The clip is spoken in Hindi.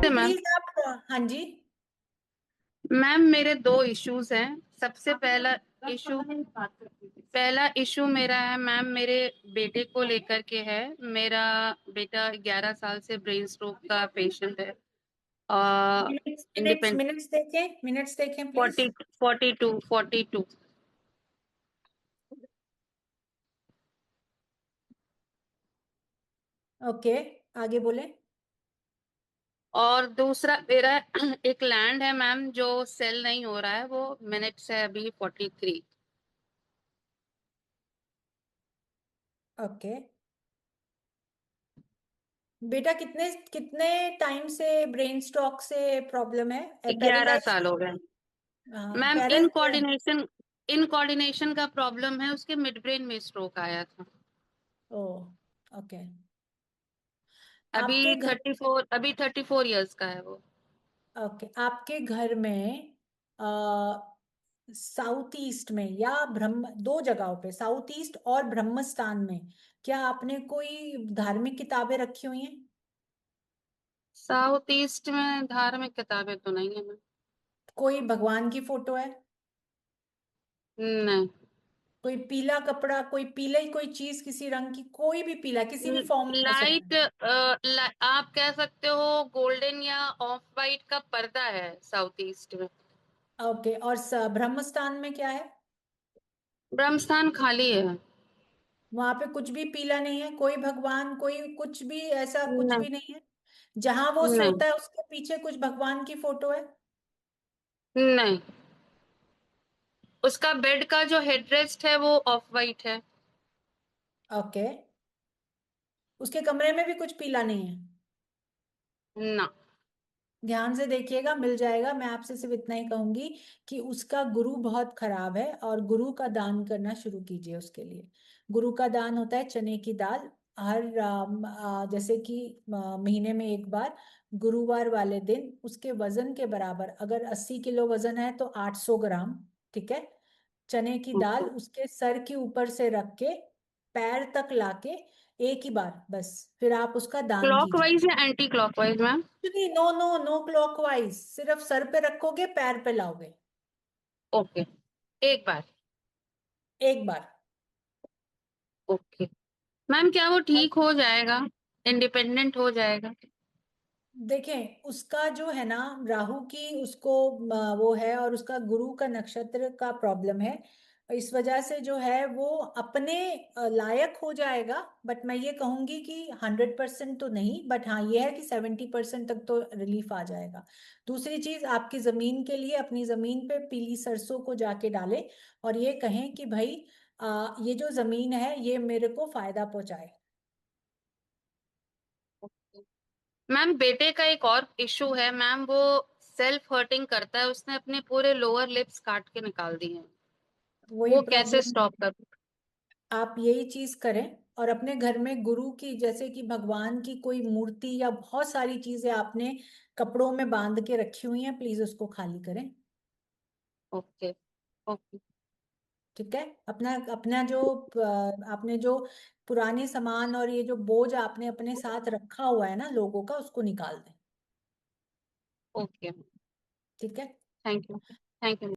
नमस्ते मैम मैम। प्लीज आप, हाँ जी। मैम मेरे दो इश्यूज हैं। सबसे इशू पहला इशू मेरा है मैम, मेरे बेटे को लेकर के है। मेरा बेटा 11 साल से ब्रेन स्ट्रोक का पेशेंट है। मिनट्स मिनट्स इंडिपेंड मिनट्स देखें प्लीज। 42 ओके, आगे बोले। और दूसरा मेरा एक लैंड है मैम, जो सेल नहीं हो रहा है, वो मिनट्स है अभी 43। ओके, बेटा कितने कितने टाइम से ब्रेन स्ट्रोक से प्रॉब्लम है? 11 साल हो गए मैम। पैरल इन कोऑर्डिनेशन का प्रॉब्लम है, उसके मिड ब्रेन में स्ट्रोक आया था। ओ, ओके। आपके अभी घर 34 इयर्स का है वो। ओके, आपके घर में साउथ ईस्ट में या ब्रह्म, दो जगहों पे, साउथ ईस्ट और ब्रह्मस्थान में, क्या आपने कोई धार्मिक किताबें रखी हुई हैं? साउथ ईस्ट में धार्मिक किताबें तो नहीं है मैम। कोई भगवान की फोटो है? नहीं। कोई पीला कपड़ा, कोई पीला ही कोई चीज, किसी रंग की, कोई भी पीला, किसी भी फॉर्म में हो सकता लाइट, आप कह सकते हो गोल्डन या ऑफ वाइट का पर्दा है साउथ ईस्ट में। है। ओके, और ब्रह्मस्थान में क्या है? ब्रह्मस्थान खाली है। वहां पे कुछ भी पीला नहीं है, कोई भगवान, कोई कुछ भी, ऐसा कुछ नहीं। भी नहीं है? जहां वो नहीं। सोता है उसके पीछे कुछ भगवान की फोटो है? नहीं। उसका बेड का जो हेडरेस्ट है वो ऑफ वाइट है। ओके, उसके कमरे में भी कुछ पीला नहीं है? ना। ध्यान से देखिएगा, मिल जाएगा। मैं आपसे सिर्फ इतना ही कहूंगी कि उसका गुरु बहुत खराब है, और गुरु का दान करना शुरू कीजिए उसके लिए। गुरु का दान होता है चने की दाल। हर जैसे कि महीने में एक बार, गुरुवार वाले दिन, उसके वजन के बराबर, अगर 80 किलो वजन है तो 800 ग्राम, ठीक है, चने की दाल उसके सर के ऊपर से रख के, पैर तक लाके, एक ही बार बस, फिर आप उसका दान कीजिए। क्लॉकवाइज या एंटी क्लॉकवाइज मैम? नहीं, नो नो नो क्लॉकवाइज, सिर्फ सर पे रखोगे, पैर पे लाओगे। ओके। एक बार। एक बार। ओके मैम, क्या वो और ठीक हो जाएगा? इंडिपेंडेंट हो जाएगा? देखें, उसका जो है ना, राहु की उसको वो है, और उसका गुरु का नक्षत्र का प्रॉब्लम है। इस वजह से जो है वो अपने लायक हो जाएगा, बट मैं ये कहूंगी कि 100% तो नहीं, बट हाँ ये है कि 70% तक तो रिलीफ आ जाएगा। दूसरी चीज, आपकी जमीन के लिए अपनी जमीन पे पीली सरसों को जाके डालें, और ये कहें कि भाई ये जो जमीन है ये मेरे को फायदा पहुंचाए। मैम बेटे का एक और इशू है मैम, वो सेल्फ हर्टिंग करता है। उसने अपने पूरे लोअर लिप्स काट के निकाल दिए हैं। वही वो कैसे प्रॉब्लम। स्टॉप कर? आप यही चीज करें, और अपने घर में गुरु की, जैसे कि भगवान की कोई मूर्ति या बहुत सारी चीजें आपने कपड़ों में बांध के रखी हुई हैं, प्लीज उसको खाली करें। ओके। ओके। ठीक है, अपना अपना जो आपने जो पुराने सामान और ये जो बोझ आपने अपने साथ रखा हुआ है ना लोगों का, उसको निकाल दें। ओके। ठीक है। Thank you. Thank you.